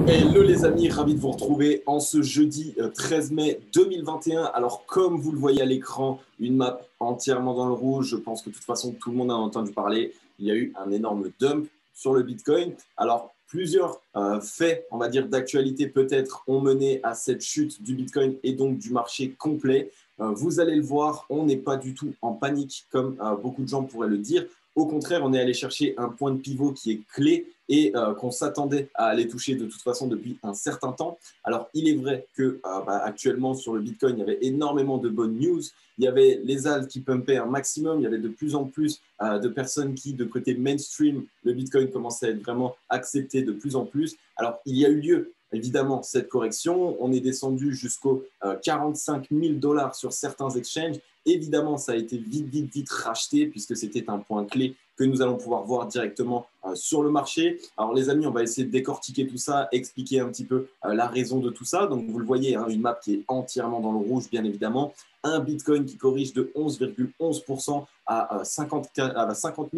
Hello les amis, ravi de vous retrouver en ce jeudi 13 mai 2021. Alors comme vous le voyez à l'écran, une map entièrement dans le rouge. Je pense que de toute façon tout le monde a entendu parler. Il y a eu un énorme dump sur le Bitcoin. Alors plusieurs faits, on va dire d'actualité peut-être, ont mené à cette chute du Bitcoin et donc du marché complet. Vous allez le voir, on n'est pas du tout en panique comme beaucoup de gens pourraient le dire. Au contraire, on est allé chercher un point de pivot qui est clé et qu'on s'attendait à aller toucher de toute façon depuis un certain temps. Alors, il est vrai que actuellement sur le Bitcoin, il y avait énormément de bonnes news. Il y avait les alts qui pumpaient un maximum. Il y avait de plus en plus de personnes qui, de côté mainstream, le Bitcoin commençait à être vraiment accepté de plus en plus. Alors, il y a eu lieu évidemment cette correction. On est descendu jusqu'aux 45 000 dollars sur certains exchanges. Évidemment, ça a été vite racheté puisque c'était un point clé que nous allons pouvoir voir directement sur le marché. Alors les amis, on va essayer de décortiquer tout ça, expliquer un petit peu la raison de tout ça. Donc vous le voyez, hein, une map qui est entièrement dans le rouge, bien évidemment. Un Bitcoin qui corrige de 11,11% à 50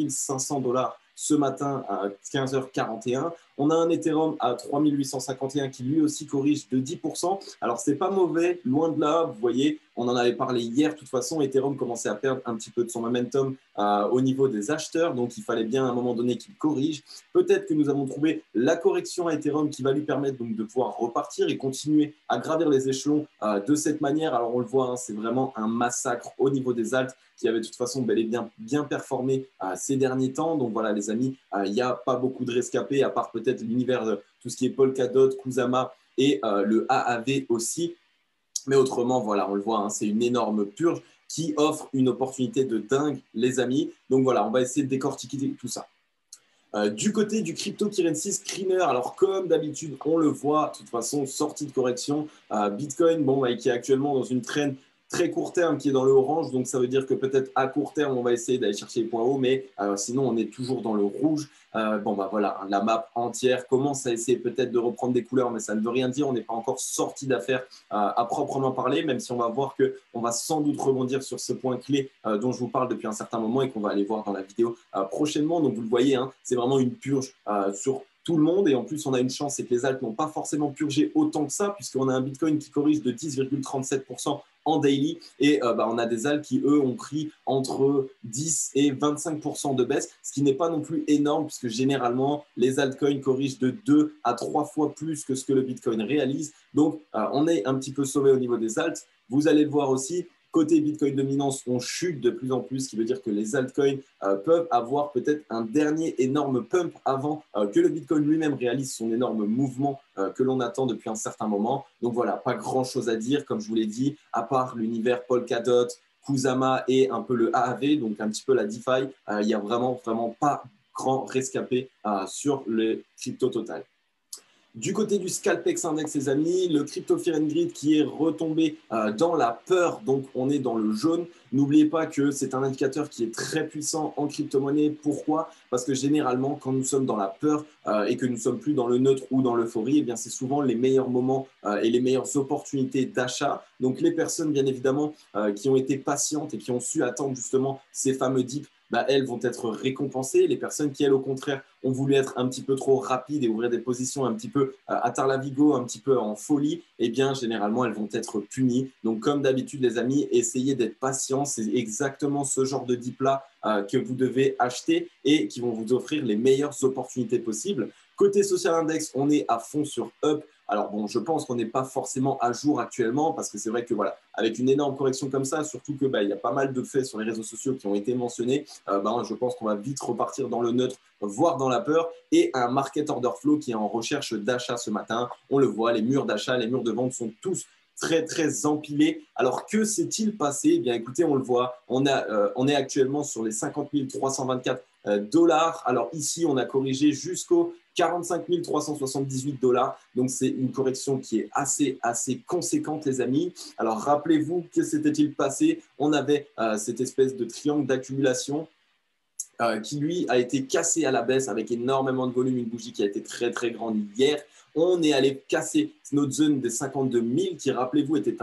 500 dollars ce matin à 15h41. On a un Ethereum à 3851 qui lui aussi corrige de 10%. Alors, c'est pas mauvais, loin de là. Vous voyez, on en avait parlé hier. De toute façon, Ethereum commençait à perdre un petit peu de son momentum au niveau des acheteurs. Donc, il fallait bien à un moment donné qu'il corrige. Peut-être que nous avons trouvé la correction à Ethereum qui va lui permettre donc, de pouvoir repartir et continuer à gravir les échelons de cette manière. Alors, on le voit, hein, c'est vraiment un massacre au niveau des alts qui avait de toute façon bel et bien performé ces derniers temps. Donc voilà les amis, il n'y a pas beaucoup de rescapés à part peut-être l'univers de tout ce qui est Polkadot, Kusama et le AAV aussi. Mais autrement, voilà, on le voit, hein, c'est une énorme purge qui offre une opportunité de dingue les amis. Donc voilà, on va essayer de décortiquer tout ça. Du côté du cryptocurrency screener, alors comme d'habitude, on le voit, de toute façon, sortie de correction, Bitcoin, bon, qui est actuellement dans une traîne très court terme qui est dans le orange, donc ça veut dire que peut-être à court terme, on va essayer d'aller chercher les points hauts, mais sinon, on est toujours dans le rouge. Bon, bah voilà, hein, la map entière commence à essayer peut-être de reprendre des couleurs, mais ça ne veut rien dire, on n'est pas encore sorti d'affaire à proprement parler, même si on va voir qu'on va sans doute rebondir sur ce point clé dont je vous parle depuis un certain moment et qu'on va aller voir dans la vidéo prochainement. Donc, vous le voyez, hein, c'est vraiment une purge sur tout le monde et en plus on a une chance, c'est que les alts n'ont pas forcément purgé autant que ça puisqu'on a un Bitcoin qui corrige de 10,37% en daily et on a des alts qui eux ont pris entre 10 et 25% de baisse, ce qui n'est pas non plus énorme puisque généralement les altcoins corrigent de 2 à 3 fois plus que ce que le Bitcoin réalise. Donc on est un petit peu sauvé au niveau des alts. Vous allez le voir aussi. Côté Bitcoin dominance, on chute de plus en plus, ce qui veut dire que les altcoins peuvent avoir peut-être un dernier énorme pump avant que le Bitcoin lui-même réalise son énorme mouvement que l'on attend depuis un certain moment. Donc voilà, pas grand-chose à dire, comme je vous l'ai dit, à part l'univers Polkadot, Kusama et un peu le AAV, donc un petit peu la DeFi. Il n'y a vraiment pas grand rescapé sur le crypto total. Du côté du Scalpex Index, les amis, le Crypto Fear and Greed qui est retombé dans la peur, donc on est dans le jaune. N'oubliez pas que c'est un indicateur qui est très puissant en crypto-monnaie. Pourquoi? Parce que généralement, quand nous sommes dans la peur et que nous ne sommes plus dans le neutre ou dans l'euphorie, eh bien c'est souvent les meilleurs moments et les meilleures opportunités d'achat. Donc les personnes, bien évidemment, qui ont été patientes et qui ont su attendre justement ces fameux dips, elles vont être récompensées. Les personnes qui, elles, au contraire, ont voulu être un petit peu trop rapides et ouvrir des positions un petit peu à tarlavigo, un petit peu en folie, eh bien, généralement, elles vont être punies. Donc, comme d'habitude, les amis, essayez d'être patients. C'est exactement ce genre de dip-là que vous devez acheter et qui vont vous offrir les meilleures opportunités possibles. Côté Social Index, on est à fond sur Up. Alors bon, je pense qu'on n'est pas forcément à jour actuellement parce que c'est vrai que voilà, avec une énorme correction comme ça, surtout que il y a pas mal de faits sur les réseaux sociaux qui ont été mentionnés, je pense qu'on va vite repartir dans le neutre, voire dans la peur, et un market order flow qui est en recherche d'achat ce matin. On le voit, les murs d'achat, les murs de vente sont tous très empilés. Alors que s'est-il passé? Eh bien écoutez, on le voit, on est actuellement sur les 50 324 dollars. Alors ici, on a corrigé jusqu'aux 45 378 dollars. Donc, c'est une correction qui est assez conséquente, les amis. Alors, rappelez-vous, que s'était-il passé? On avait cette espèce de triangle d'accumulation qui lui a été cassé à la baisse avec énormément de volume, une bougie qui a été très grande hier. On est allé casser notre zone des 52 000 qui, rappelez-vous, était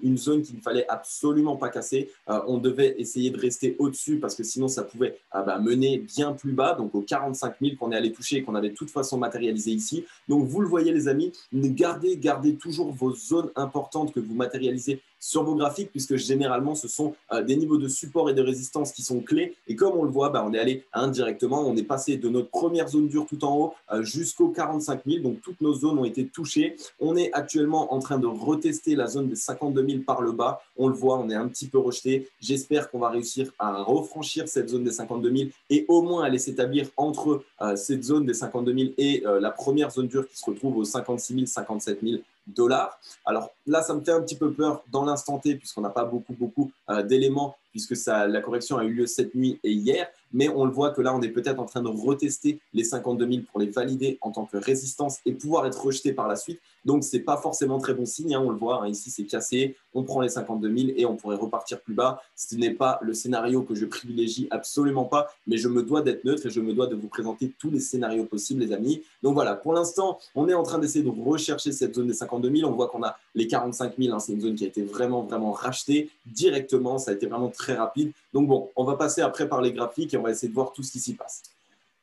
une zone qu'il ne fallait absolument pas casser. On devait essayer de rester au-dessus parce que sinon ça pouvait mener bien plus bas, donc aux 45 000 qu'on est allé toucher et qu'on avait de toute façon matérialisé ici. Donc vous le voyez les amis, gardez toujours vos zones importantes que vous matérialisez sur vos graphiques puisque généralement ce sont des niveaux de support et de résistance qui sont clés et comme on le voit, on est allé indirectement, on est passé de notre première zone dure tout en haut jusqu'aux 45 000, donc toutes nos zones ont été touchées. On est actuellement en train de retester la zone des 52 000 par le bas, on le voit, on est un petit peu rejeté. J'espère qu'on va réussir à refranchir cette zone des 52 000 et au moins aller s'établir entre cette zone des 52 000 et la première zone dure qui se retrouve aux 56 000, 57 000 dollars. Alors là, ça me fait un petit peu peur dans l'instant T puisqu'on n'a pas beaucoup d'éléments puisque la correction a eu lieu cette nuit et hier. Mais on le voit que là, on est peut-être en train de retester les 52 000 pour les valider en tant que résistance et pouvoir être rejeté par la suite. Donc, ce n'est pas forcément très bon signe. On le voit, ici, c'est cassé. On prend les 52 000 et on pourrait repartir plus bas. Ce n'est pas le scénario que je privilégie, absolument pas. Mais je me dois d'être neutre et je me dois de vous présenter tous les scénarios possibles, les amis. Donc, voilà, pour l'instant, on est en train d'essayer de rechercher cette zone des 52 000. On voit qu'on a les 45 000. C'est une zone qui a été vraiment rachetée directement. Ça a été vraiment très rapide. Donc, bon, on va passer après par les graphiques et on va essayer de voir tout ce qui s'y passe.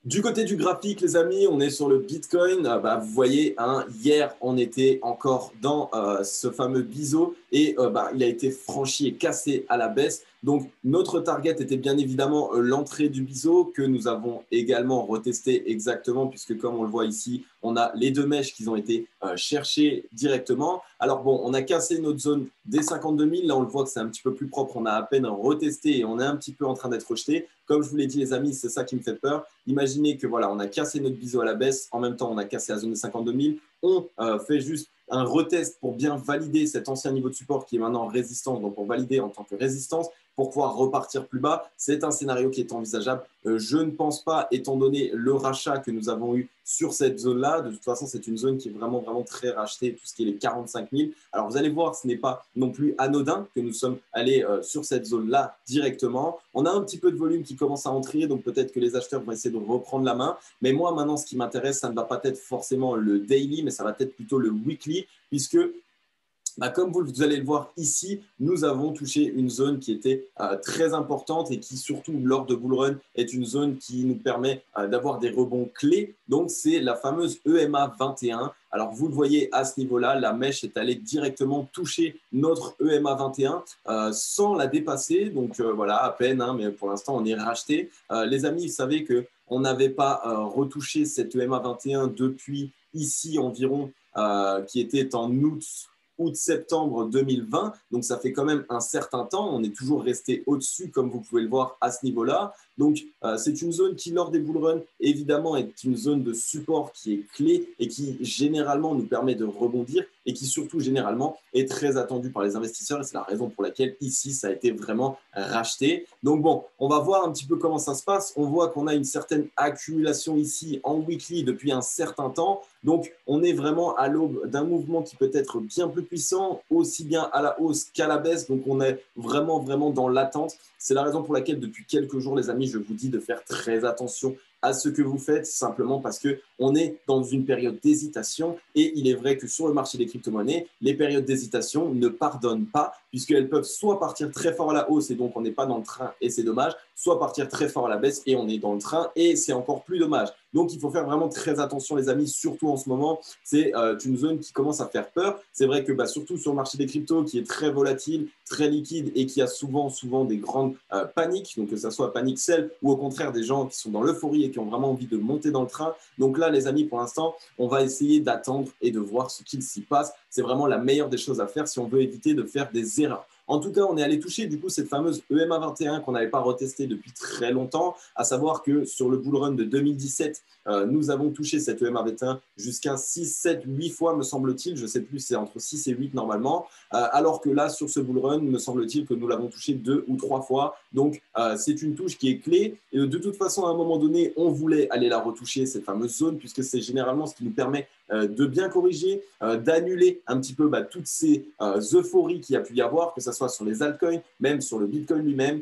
Du côté du graphique, les amis, on est sur le Bitcoin. Vous voyez, hier, on était encore dans ce fameux biseau et il a été franchi et cassé à la baisse. Donc, notre target était bien évidemment l'entrée du biseau que nous avons également retesté exactement puisque comme on le voit ici, on a les deux mèches qui ont été cherchées directement. Alors bon, on a cassé notre zone des 52 000. Là, on le voit que c'est un petit peu plus propre. On a à peine retesté et on est un petit peu en train d'être rejeté. Comme je vous l'ai dit, les amis, c'est ça qui me fait peur. Imaginez que voilà, on a cassé notre biseau à la baisse. En même temps, on a cassé la zone des 52 000. On fait juste un retest pour bien valider cet ancien niveau de support qui est maintenant résistance. Donc, pour valider en tant que résistance, pour pouvoir repartir plus bas. C'est un scénario qui est envisageable. Je ne pense pas, étant donné le rachat que nous avons eu sur cette zone-là, de toute façon, c'est une zone qui est vraiment très rachetée, tout ce qui est les 45 000. Alors, vous allez voir, ce n'est pas non plus anodin que nous sommes allés sur cette zone-là directement. On a un petit peu de volume qui commence à entrer, donc peut-être que les acheteurs vont essayer de reprendre la main. Mais moi, maintenant, ce qui m'intéresse, ça ne va pas être forcément le daily, mais ça va être plutôt le weekly, puisque comme vous allez le voir ici, nous avons touché une zone qui était très importante et qui, surtout lors de bull run, est une zone qui nous permet d'avoir des rebonds clés. Donc, c'est la fameuse EMA 21. Alors, vous le voyez à ce niveau-là, la mèche est allée directement toucher notre EMA 21 sans la dépasser. Donc, voilà, à peine, mais pour l'instant, on est racheté. Les amis, vous savez qu'on n'avait pas retouché cette EMA 21 depuis ici environ, qui était en août-septembre 2020, donc ça fait quand même un certain temps, on est toujours resté au-dessus comme vous pouvez le voir à ce niveau-là. Donc c'est une zone qui lors des bull runs évidemment est une zone de support qui est clé et qui généralement nous permet de rebondir et qui surtout généralement est très attendue par les investisseurs et c'est la raison pour laquelle ici ça a été vraiment racheté. Donc bon, on va voir un petit peu comment ça se passe. On voit qu'on a une certaine accumulation ici en weekly depuis un certain temps. Donc, on est vraiment à l'aube d'un mouvement qui peut être bien plus puissant, aussi bien à la hausse qu'à la baisse. Donc, on est vraiment dans l'attente. C'est la raison pour laquelle, depuis quelques jours, les amis, je vous dis de faire très attention à ce que vous faites, simplement parce qu'on est dans une période d'hésitation et il est vrai que sur le marché des crypto-monnaies, les périodes d'hésitation ne pardonnent pas puisqu'elles peuvent soit partir très fort à la hausse et donc on n'est pas dans le train et c'est dommage, soit partir très fort à la baisse et on est dans le train et c'est encore plus dommage. Donc, il faut faire vraiment très attention, les amis, surtout en ce moment. C'est une zone qui commence à faire peur. C'est vrai que surtout sur le marché des cryptos, qui est très volatile, très liquide et qui a souvent des grandes paniques, donc que ce soit panique sell ou au contraire des gens qui sont dans l'euphorie et qui ont vraiment envie de monter dans le train. Donc là, les amis, pour l'instant, on va essayer d'attendre et de voir ce qu'il s'y passe. C'est vraiment la meilleure des choses à faire si on veut éviter de faire des erreurs. En tout cas, on est allé toucher du coup cette fameuse EMA 21 qu'on n'avait pas retestée depuis très longtemps, à savoir que sur le bull run de 2017, nous avons touché cette EMA 21 jusqu'à 6, 7, 8 fois, me semble-t-il. Je ne sais plus, c'est entre 6 et 8 normalement. Alors que là, sur ce bull run, me semble-t-il que nous l'avons touché 2 ou 3 fois. Donc, c'est une touche qui est clé. Et de toute façon, à un moment donné, on voulait aller la retoucher, cette fameuse zone, puisque c'est généralement ce qui nous permet de bien corriger, d'annuler un petit peu toutes ces euphories qu'il y a pu y avoir, que ce soit sur les altcoins, même sur le Bitcoin lui-même.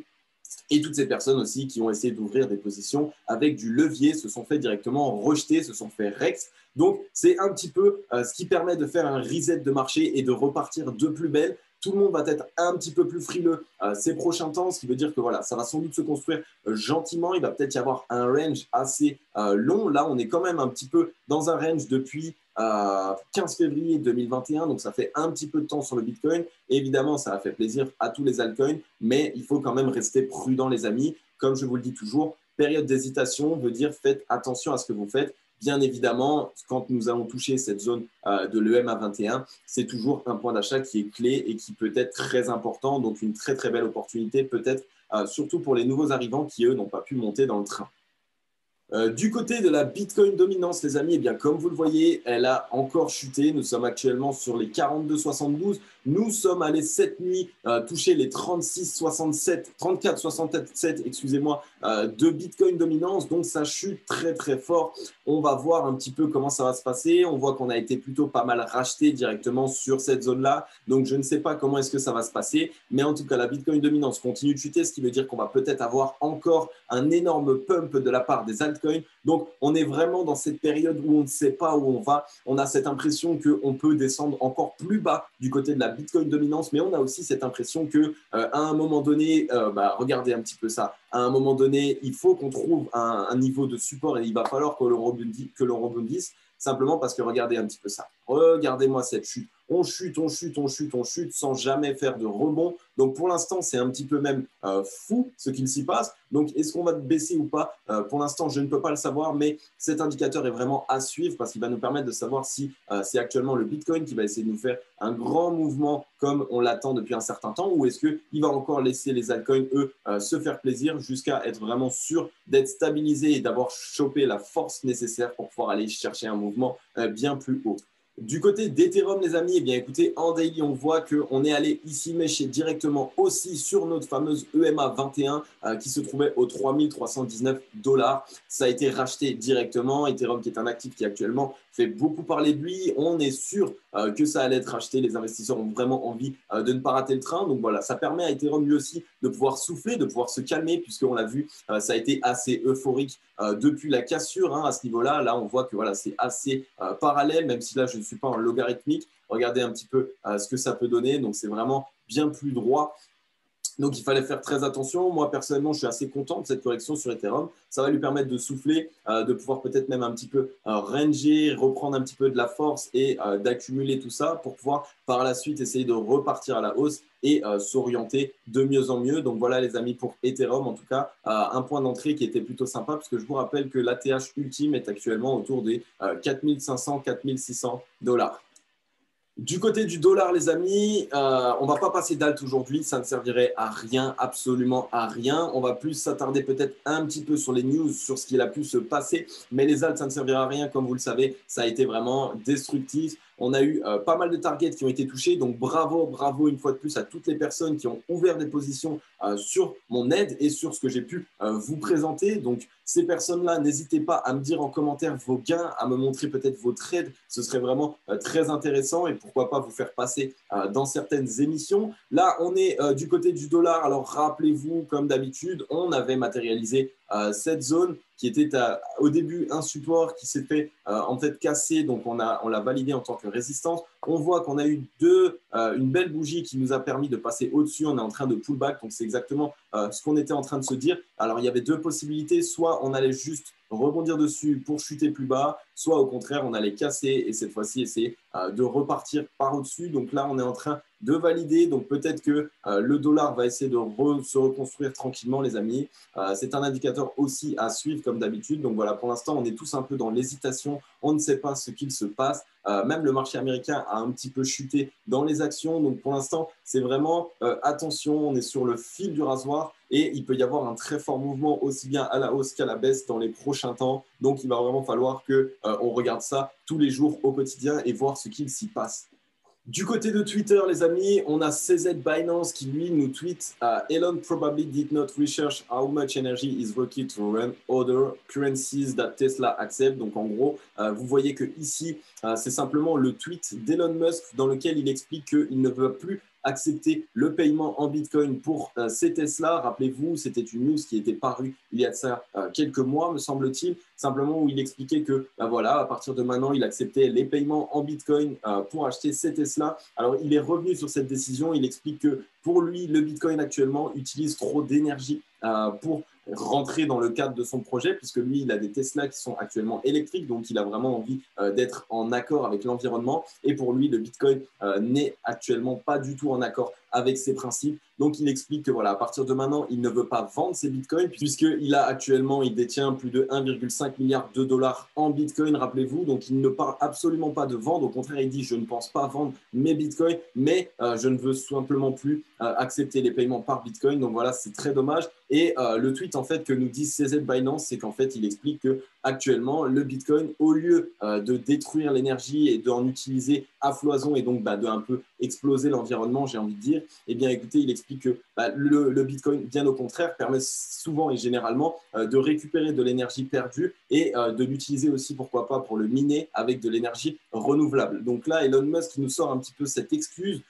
Et toutes ces personnes aussi qui ont essayé d'ouvrir des positions avec du levier se sont fait directement rejeter, se sont fait Rex. Donc, c'est un petit peu ce qui permet de faire un reset de marché et de repartir de plus belle. Tout le monde va être un petit peu plus frileux ces prochains temps, ce qui veut dire que voilà, ça va sans doute se construire gentiment. Il va peut-être y avoir un range assez long. Là, on est quand même un petit peu dans un range depuis 15 février 2021, donc ça fait un petit peu de temps sur le Bitcoin. Et évidemment, ça a fait plaisir à tous les altcoins, mais il faut quand même rester prudent, les amis. Comme je vous le dis toujours, période d'hésitation veut dire faites attention à ce que vous faites. Bien évidemment, quand nous allons toucher cette zone de l'EMA 21, c'est toujours un point d'achat qui est clé et qui peut être très important. Donc, une très, très belle opportunité, peut-être surtout pour les nouveaux arrivants qui, eux, n'ont pas pu monter dans le train. Du côté de la Bitcoin dominance, les amis, eh bien, comme vous le voyez, elle a encore chuté. Nous sommes actuellement sur les 42,72. Nous sommes allés cette nuit toucher les 34,67, excusez-moi, de Bitcoin dominance. Donc, ça chute très, très fort. On va voir un petit peu comment ça va se passer. On voit qu'on a été plutôt pas mal racheté directement sur cette zone-là. Donc, je ne sais pas comment est-ce que ça va se passer. Mais en tout cas, la Bitcoin dominance continue de chuter, ce qui veut dire qu'on va peut-être avoir encore un énorme pump de la part des altcoins. Donc, on est vraiment dans cette période où on ne sait pas où on va. On a cette impression qu'on peut descendre encore plus bas du côté de la Bitcoin dominance, mais on a aussi cette impression qu'à un moment donné, regardez un petit peu ça, à un moment donné, il faut qu'on trouve un niveau de support et il va falloir que l'on rebondisse, simplement parce que regardez un petit peu ça. Regardez-moi cette chute. On chute, on chute, on chute, on chute sans jamais faire de rebond. Donc, pour l'instant, c'est un petit peu même fou ce qu'il s'y passe. Donc, est-ce qu'on va baisser ou pas? Pour l'instant, je ne peux pas le savoir, mais cet indicateur est vraiment à suivre parce qu'il va nous permettre de savoir si c'est actuellement le Bitcoin qui va essayer de nous faire un grand mouvement comme on l'attend depuis un certain temps, ou est-ce qu'il va encore laisser les altcoins, eux, se faire plaisir jusqu'à être vraiment sûr d'être stabilisé et d'avoir chopé la force nécessaire pour pouvoir aller chercher un mouvement bien plus haut. Du côté d'Ethereum, les amis, eh bien, écoutez, en daily, on voit qu'on est allé ici mêcher directement aussi sur notre fameuse EMA 21 qui se trouvait aux 3319 $. Ça a été racheté directement. Ethereum, qui est un actif qui actuellement fait beaucoup parler de lui. On est sûr que ça allait être racheté. Les investisseurs ont vraiment envie de ne pas rater le train. Donc voilà, ça permet à Ethereum lui aussi de pouvoir souffler, de pouvoir se calmer, puisqu'on l'a vu, ça a été assez euphorique depuis la cassure à ce niveau-là. Là, on voit que voilà, c'est assez parallèle, même si là, je ne suis pas en logarithmique. Regardez un petit peu ce que ça peut donner. Donc, c'est vraiment bien plus droit. Donc, il fallait faire très attention. Moi, personnellement, je suis assez content de cette correction sur Ethereum. Ça va lui permettre de souffler, de pouvoir peut-être même un petit peu ranger, reprendre un petit peu de la force et d'accumuler tout ça pour pouvoir par la suite essayer de repartir à la hausse et s'orienter de mieux en mieux. Donc, voilà, les amis, pour Ethereum, en tout cas, un point d'entrée qui était plutôt sympa parce que je vous rappelle que l'ATH ultime est actuellement autour des 4500, 4600 $. Du côté du dollar, les amis, on ne va pas passer d'alt aujourd'hui, ça ne servirait à rien, absolument à rien. On va plus s'attarder peut-être un petit peu sur les news, sur ce qu'il a pu se passer, mais les alts, ça ne servira à rien, comme vous le savez, ça a été vraiment destructif. On a eu pas mal de targets qui ont été touchés, donc bravo, bravo une fois de plus à toutes les personnes qui ont ouvert des positions sur mon aide et sur ce que j'ai pu vous présenter. Donc ces personnes-là, n'hésitez pas à me dire en commentaire vos gains, à me montrer peut-être vos trades, ce serait vraiment très intéressant et pourquoi pas vous faire passer dans certaines émissions. Là, on est du côté du dollar, alors rappelez-vous, comme d'habitude, on avait matérialisé cette zone qui était au début un support qui s'est fait en fait casser, donc on l'a validé en tant que résistance. On voit qu'on a eu une belle bougie qui nous a permis de passer au-dessus. On est en train de pullback, donc c'est exactement ce qu'on était en train de se dire. Alors il y avait deux possibilités, soit on allait juste rebondir dessus pour chuter plus bas, soit au contraire on allait casser et cette fois-ci essayer de repartir par au-dessus. Donc là on est en train de valider, donc peut-être que le dollar va essayer de se reconstruire tranquillement, les amis. C'est un indicateur aussi à suivre comme d'habitude. Donc voilà, pour l'instant on est tous un peu dans l'hésitation, on ne sait pas ce qu'il se passe. Même le marché américain a un petit peu chuté dans les actions. Donc pour l'instant, c'est vraiment attention, on est sur le fil du rasoir et il peut y avoir un très fort mouvement aussi bien à la hausse qu'à la baisse dans les prochains temps. Donc il va vraiment falloir qu'on regarde ça tous les jours au quotidien et voir ce qu'il s'y passe. Du côté de Twitter, les amis, on a CZ Binance qui, lui, nous tweet Elon probably did not research how much energy is required to run other currencies that Tesla accept. Donc, en gros, vous voyez que ici, c'est simplement le tweet d'Elon Musk dans lequel il explique qu'il ne veut plus accepté le paiement en Bitcoin pour ces Tesla. Rappelez-vous, c'était une news qui était parue il y a de ça quelques mois, me semble-t-il, simplement où il expliquait que voilà, à partir de maintenant, il acceptait les paiements en Bitcoin pour acheter ces Tesla. Alors, il est revenu sur cette décision. Il explique que pour lui, le Bitcoin actuellement utilise trop d'énergie pour rentrer dans le cadre de son projet, puisque lui, il a des Tesla qui sont actuellement électriques, donc il a vraiment envie d'être en accord avec l'environnement. Et pour lui, le Bitcoin n'est actuellement pas du tout en accord avec ses principes. Donc, il explique que voilà, à partir de maintenant, il ne veut pas vendre ses bitcoins puisqu'il a actuellement, il détient plus de 1,5 milliard de dollars en bitcoin, rappelez-vous. Donc, il ne parle absolument pas de vendre. Au contraire, il dit, je ne pense pas vendre mes bitcoins, mais je ne veux simplement plus accepter les paiements par bitcoin. Donc, voilà, c'est très dommage. Et le tweet, en fait, que nous dit CZ Binance, c'est qu'en fait, il explique que actuellement, le bitcoin, au lieu de détruire l'énergie et d'en utiliser à foison et donc de un peu exploser l'environnement, j'ai envie de dire, eh bien, écoutez, il explique que le Bitcoin, bien au contraire, permet souvent et généralement de récupérer de l'énergie perdue et de l'utiliser aussi, pourquoi pas, pour le miner avec de l'énergie renouvelable. Donc là, Elon Musk nous sort un petit peu cette excuse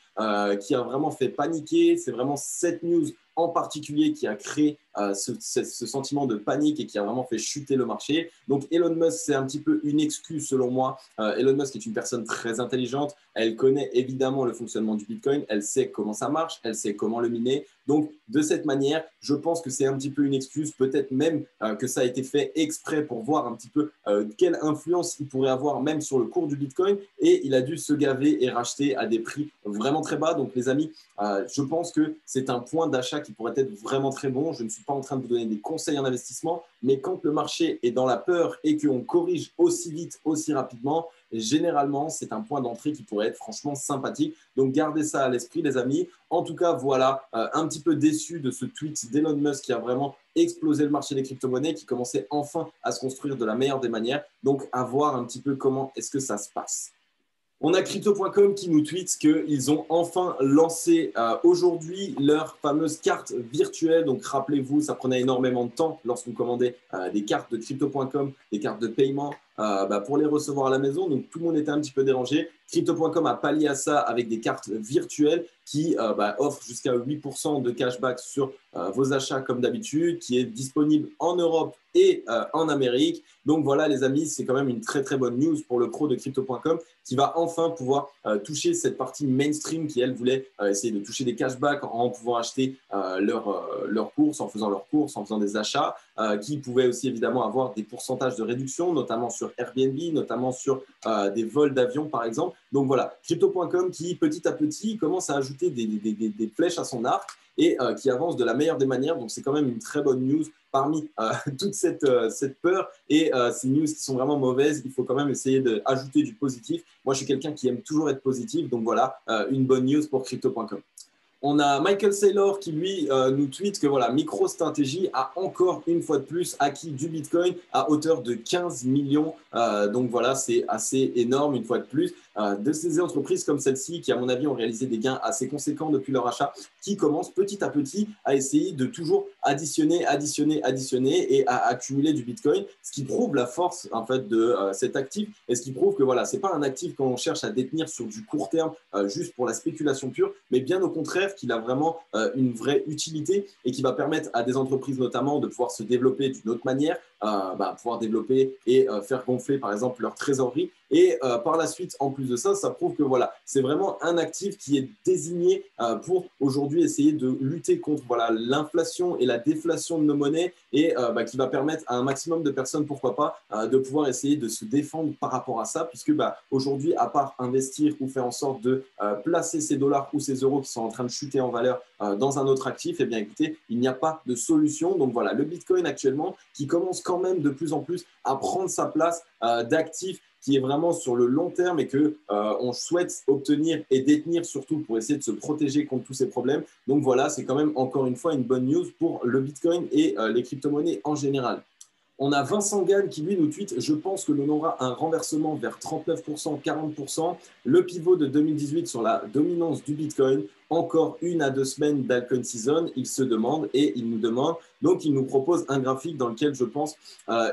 qui a vraiment fait paniquer. C'est vraiment cette news en particulier qui a créé ce sentiment de panique et qui a vraiment fait chuter le marché. Donc Elon Musk, c'est un petit peu une excuse selon moi. Elon Musk est une personne très intelligente. Elle connaît évidemment le fonctionnement du Bitcoin. Elle sait comment ça marche. Elle sait comment le miner. Donc de cette manière, je pense que c'est un petit peu une excuse. Peut-être même que ça a été fait exprès pour voir un petit peu quelle influence il pourrait avoir même sur le cours du Bitcoin. Et il a dû se gaver et racheter à des prix vraiment très bas. Donc les amis, je pense que c'est un point d'achat qui pourrait être vraiment très bon. Je ne suis pas en train de vous donner des conseils en investissement, mais quand le marché est dans la peur et qu'on corrige aussi vite, aussi rapidement, généralement, c'est un point d'entrée qui pourrait être franchement sympathique. Donc, gardez ça à l'esprit, les amis. En tout cas, voilà, un petit peu déçu de ce tweet d'Elon Musk qui a vraiment explosé le marché des crypto-monnaies, qui commençait enfin à se construire de la meilleure des manières. Donc, à voir un petit peu comment est-ce que ça se passe. On a Crypto.com qui nous tweet qu'ils ont enfin lancé aujourd'hui leur fameuse carte virtuelle. Donc rappelez-vous, ça prenait énormément de temps lorsqu'on commandait des cartes de Crypto.com, des cartes de paiement pour les recevoir à la maison. Donc tout le monde était un petit peu dérangé. Crypto.com a pallié à ça avec des cartes virtuelles qui offrent jusqu'à 8% de cashback sur vos achats comme d'habitude, qui est disponible en Europe et en Amérique. Donc voilà les amis, c'est quand même une très très bonne news pour le pro de Crypto.com qui va enfin pouvoir toucher cette partie mainstream qui elle voulait essayer de toucher des cashbacks en pouvant acheter leurs courses, en faisant leurs courses, en faisant des achats, qui pouvaient aussi évidemment avoir des pourcentages de réduction, notamment sur Airbnb, notamment sur des vols d'avion par exemple. Donc voilà, Crypto.com qui petit à petit commence à ajouter des flèches à son arc et qui avance de la meilleure des manières. Donc c'est quand même une très bonne news parmi toute cette peur et ces news qui sont vraiment mauvaises. Il faut quand même essayer d'ajouter du positif. Moi, je suis quelqu'un qui aime toujours être positif. Donc voilà, une bonne news pour Crypto.com. On a Michael Saylor qui, lui, nous tweet que voilà, MicroStrategy a encore une fois de plus acquis du Bitcoin à hauteur de 15 millions. Donc voilà, c'est assez énorme une fois de plus. De ces entreprises comme celle-ci, qui à mon avis ont réalisé des gains assez conséquents depuis leur achat, qui commencent petit à petit à essayer de toujours additionner et à accumuler du Bitcoin, ce qui prouve la force en fait de cet actif et ce qui prouve que voilà, c'est pas un actif qu'on cherche à détenir sur du court terme juste pour la spéculation pure, mais bien au contraire qu'il a vraiment une vraie utilité et qui va permettre à des entreprises notamment de pouvoir se développer d'une autre manière, pouvoir développer et faire gonfler par exemple leur trésorerie. Et par la suite, en plus de ça, ça prouve que voilà, c'est vraiment un actif qui est désigné pour aujourd'hui essayer de lutter contre voilà, l'inflation et la déflation de nos monnaies et qui va permettre à un maximum de personnes, pourquoi pas, de pouvoir essayer de se défendre par rapport à ça, puisque aujourd'hui, à part investir ou faire en sorte de placer ces dollars ou ces euros qui sont en train de chuter en valeur dans un autre actif, eh bien écoutez, il n'y a pas de solution. Donc voilà, le Bitcoin actuellement qui commence quand même de plus en plus à prendre sa place d'actif qui est vraiment sur le long terme et que on souhaite obtenir et détenir surtout pour essayer de se protéger contre tous ces problèmes. Donc voilà, c'est quand même encore une fois une bonne news pour le Bitcoin et les crypto-monnaies en général. On a Vincent Gann qui, lui, nous tweet « Je pense que l'on aura un renversement vers 39%, 40%. Le pivot de 2018 sur la dominance du Bitcoin. encore 1 à 2 semaines d'altcoin season, il se demande et il nous demande. Donc, il nous propose un graphique dans lequel je pense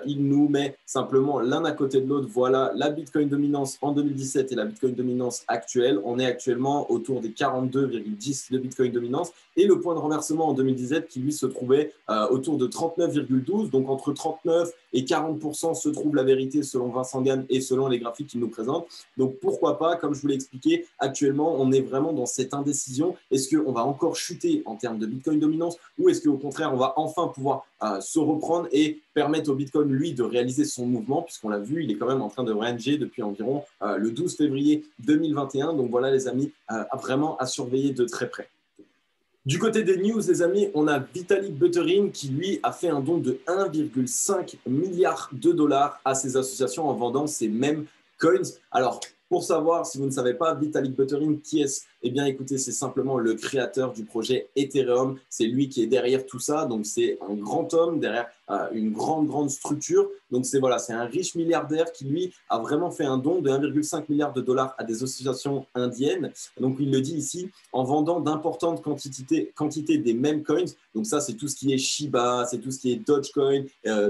il nous met simplement l'un à côté de l'autre. Voilà la Bitcoin dominance en 2017 et la Bitcoin dominance actuelle. On est actuellement autour des 42,10 de Bitcoin dominance et le point de renversement en 2017 qui lui se trouvait autour de 39,12. Donc, entre 39 et 40% se trouve la vérité selon Vincent Gann et selon les graphiques qu'il nous présente. Donc, pourquoi pas, comme je vous l'ai expliqué, actuellement, on est vraiment dans cette indécision. Est-ce qu'on va encore chuter en termes de Bitcoin dominance ou est-ce qu'au contraire, on va enfin pouvoir se reprendre et permettre au Bitcoin, lui, de réaliser son mouvement, puisqu'on l'a vu, il est quand même en train de ranger depuis environ le 12 février 2021. Donc voilà, les amis, vraiment à surveiller de très près. Du côté des news, les amis, on a Vitalik Buterin qui, lui, a fait un don de 1,5 milliard de dollars à ses associations en vendant ces mêmes coins. Alors, pour savoir, si vous ne savez pas, Vitalik Buterin, qui est-ce? Eh bien, écoutez, c'est simplement le créateur du projet Ethereum. C'est lui qui est derrière tout ça. Donc, c'est un grand homme derrière une grande structure. Donc, c'est voilà, c'est un riche milliardaire qui, lui, a vraiment fait un don de 1,5 milliard de dollars à des associations indiennes. Donc, il le dit ici, en vendant d'importantes quantités des mêmes coins. Donc, ça, c'est tout ce qui est Shiba, c'est tout ce qui est Dogecoin,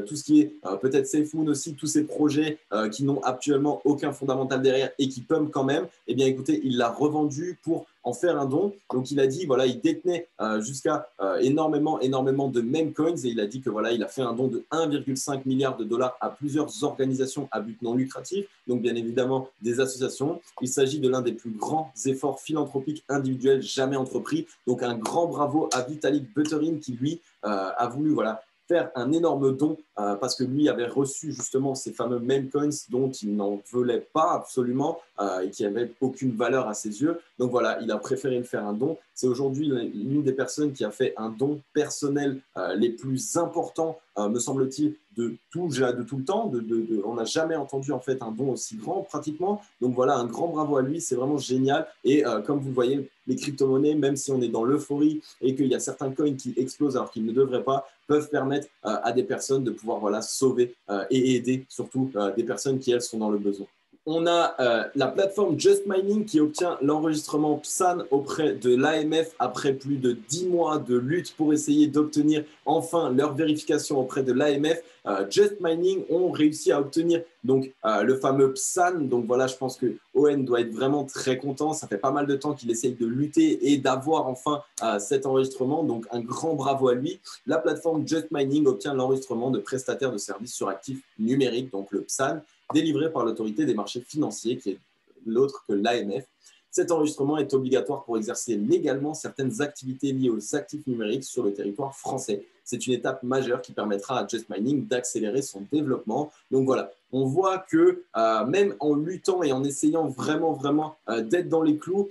tout ce qui est peut-être SafeMoon aussi, tous ces projets qui n'ont actuellement aucun fondamental derrière et qui pump quand même. Eh bien, écoutez, il l'a revendu pour en faire un don. Donc, il a dit, voilà, il détenait jusqu'à énormément de meme coins et il a dit que voilà, il a fait un don de 1,5 milliard de dollars à plusieurs organisations à but non lucratif, donc bien évidemment des associations. Il s'agit de l'un des plus grands efforts philanthropiques individuels jamais entrepris. Donc, un grand bravo à Vitalik Buterin qui, lui, a voulu, voilà, faire un énorme don parce que lui avait reçu justement ces fameux meme coins dont il n'en voulait pas absolument et qui n'avaient aucune valeur à ses yeux. Donc voilà, il a préféré le faire un don. C'est aujourd'hui l'une des personnes qui a fait un don personnel les plus importants, me semble-t-il, de tout le temps. On n'a jamais entendu en fait un don aussi grand pratiquement. Donc voilà, un grand bravo à lui, c'est vraiment génial. Et comme vous le voyez, les crypto-monnaies, même si on est dans l'euphorie et qu'il y a certains coins qui explosent alors qu'ils ne devraient pas, peuvent permettre à des personnes de pouvoir voilà, sauver et aider surtout des personnes qui, elles, sont dans le besoin. On a la plateforme Just Mining qui obtient l'enregistrement PSAN auprès de l'AMF après plus de 10 mois de lutte pour essayer d'obtenir enfin leur vérification auprès de l'AMF. Just Mining ont réussi à obtenir donc le fameux PSAN. Donc voilà, je pense que Owen doit être vraiment très content. Ça fait pas mal de temps qu'il essaye de lutter et d'avoir enfin cet enregistrement. Donc un grand bravo à lui. La plateforme Just Mining obtient l'enregistrement de prestataires de services sur actifs numériques, donc le PSAN, délivré par l'autorité des marchés financiers, qui est l'autre que l'AMF. Cet enregistrement est obligatoire pour exercer légalement certaines activités liées aux actifs numériques sur le territoire français. C'est une étape majeure qui permettra à Just Mining d'accélérer son développement. Donc voilà, on voit que même en luttant et en essayant vraiment d'être dans les clous,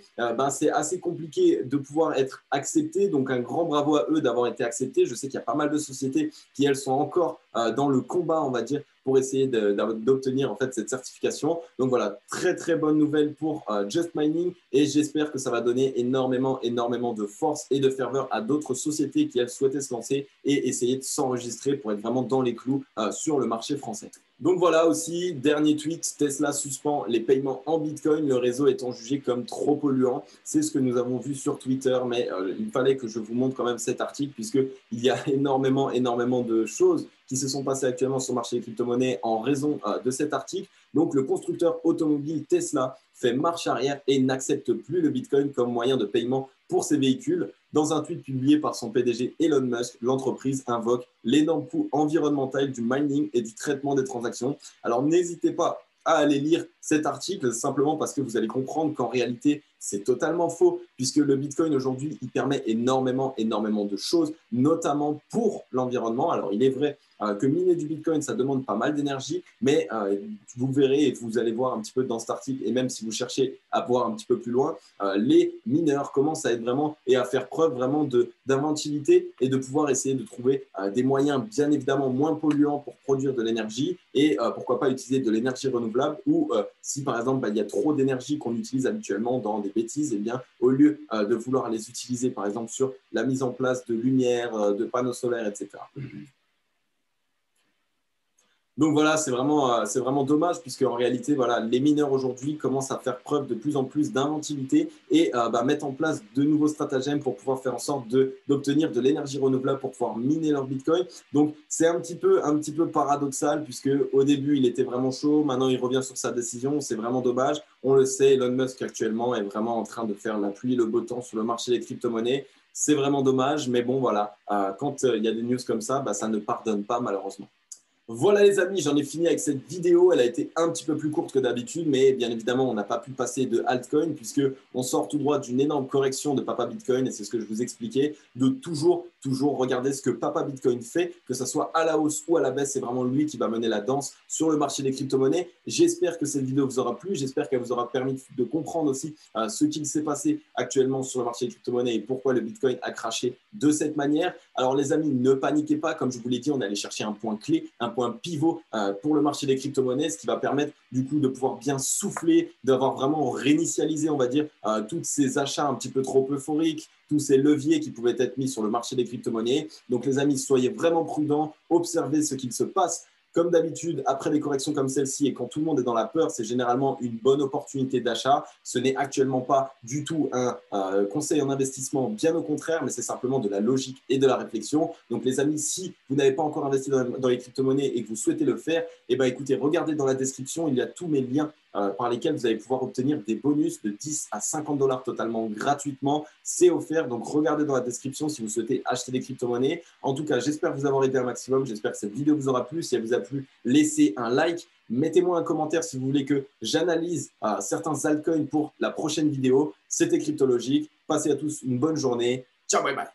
c'est assez compliqué de pouvoir être accepté. Donc un grand bravo à eux d'avoir été acceptés. Je sais qu'il y a pas mal de sociétés qui, elles, sont encore dans le combat, on va dire, pour essayer d'obtenir en fait cette certification. Donc voilà, très bonne nouvelle pour Just Mining et j'espère que ça va donner énormément de force et de ferveur à d'autres sociétés qui, elles, souhaitaient se lancer et essayer de s'enregistrer pour être vraiment dans les clous sur le marché français. Donc voilà aussi, dernier tweet, Tesla suspend les paiements en Bitcoin, le réseau étant jugé comme trop polluant. C'est ce que nous avons vu sur Twitter, mais il fallait que je vous montre quand même cet article puisqu'il y a énormément de choses qui se sont passées actuellement sur le marché des crypto-monnaies en raison de cet article. Donc le constructeur automobile Tesla fait marche arrière et n'accepte plus le Bitcoin comme moyen de paiement pour ses véhicules. Dans un tweet publié par son PDG Elon Musk, l'entreprise invoque l'énorme coût environnemental du mining et du traitement des transactions. Alors n'hésitez pas à aller lire cet article simplement parce que vous allez comprendre qu'en réalité, c'est totalement faux puisque le Bitcoin aujourd'hui, il permet énormément de choses, notamment pour l'environnement. Alors, il est vrai que miner du Bitcoin, ça demande pas mal d'énergie, mais vous verrez et vous allez voir un petit peu dans cet article, et même si vous cherchez à voir un petit peu plus loin, les mineurs commencent à être vraiment et à faire preuve vraiment d'inventivité et de pouvoir essayer de trouver des moyens bien évidemment moins polluants pour produire de l'énergie et pourquoi pas utiliser de l'énergie renouvelable ou si par exemple il y a trop d'énergie qu'on utilise habituellement dans des bêtises, et bien au lieu de vouloir les utiliser par exemple sur la mise en place de lumière, de panneaux solaires, etc. Donc voilà, c'est vraiment dommage puisque en réalité, voilà, les mineurs aujourd'hui commencent à faire preuve de plus en plus d'inventivité et mettre en place de nouveaux stratagèmes pour pouvoir faire en sorte d'obtenir de l'énergie renouvelable pour pouvoir miner leur Bitcoin. Donc c'est un petit peu paradoxal puisque au début il était vraiment chaud, maintenant il revient sur sa décision, c'est vraiment dommage. On le sait, Elon Musk actuellement est vraiment en train de faire la pluie et le beau temps sur le marché des crypto-monnaies. C'est vraiment dommage, mais bon voilà, quand il y a des news comme ça, ça ne pardonne pas malheureusement. Voilà les amis, j'en ai fini avec cette vidéo. Elle a été un petit peu plus courte que d'habitude, mais bien évidemment, on n'a pas pu passer de altcoin puisque on sort tout droit d'une énorme correction de Papa Bitcoin et c'est ce que je vous expliquais, de toujours regarder ce que Papa Bitcoin fait, que ce soit à la hausse ou à la baisse, c'est vraiment lui qui va mener la danse sur le marché des crypto-monnaies. J'espère que cette vidéo vous aura plu, j'espère qu'elle vous aura permis de comprendre aussi ce qu'il s'est passé actuellement sur le marché des crypto-monnaies et pourquoi le Bitcoin a craché de cette manière. Alors les amis, ne paniquez pas, comme je vous l'ai dit, on allait chercher un point clé, un point pivot pour le marché des crypto-monnaies, ce qui va permettre du coup de pouvoir bien souffler, d'avoir vraiment réinitialisé, on va dire, tous ces achats un petit peu trop euphoriques, tous ces leviers qui pouvaient être mis sur le marché des crypto-monnaies. Donc les amis, soyez vraiment prudents, observez ce qu'il se passe. Comme d'habitude, après des corrections comme celle-ci et quand tout le monde est dans la peur, c'est généralement une bonne opportunité d'achat. Ce n'est actuellement pas du tout un conseil en investissement, bien au contraire, mais c'est simplement de la logique et de la réflexion. Donc les amis, si vous n'avez pas encore investi dans les crypto-monnaies et que vous souhaitez le faire, eh ben, écoutez, regardez dans la description, il y a tous mes liens par lesquels vous allez pouvoir obtenir des bonus de 10 à 50 dollars totalement gratuitement. C'est offert, donc regardez dans la description si vous souhaitez acheter des crypto-monnaies. En tout cas, j'espère vous avoir aidé un maximum. J'espère que cette vidéo vous aura plu. Si elle vous a plu, laissez un like. Mettez-moi un commentaire si vous voulez que j'analyse certains altcoins pour la prochaine vidéo. C'était Cryptologique. Passez à tous une bonne journée. Ciao, bye bye.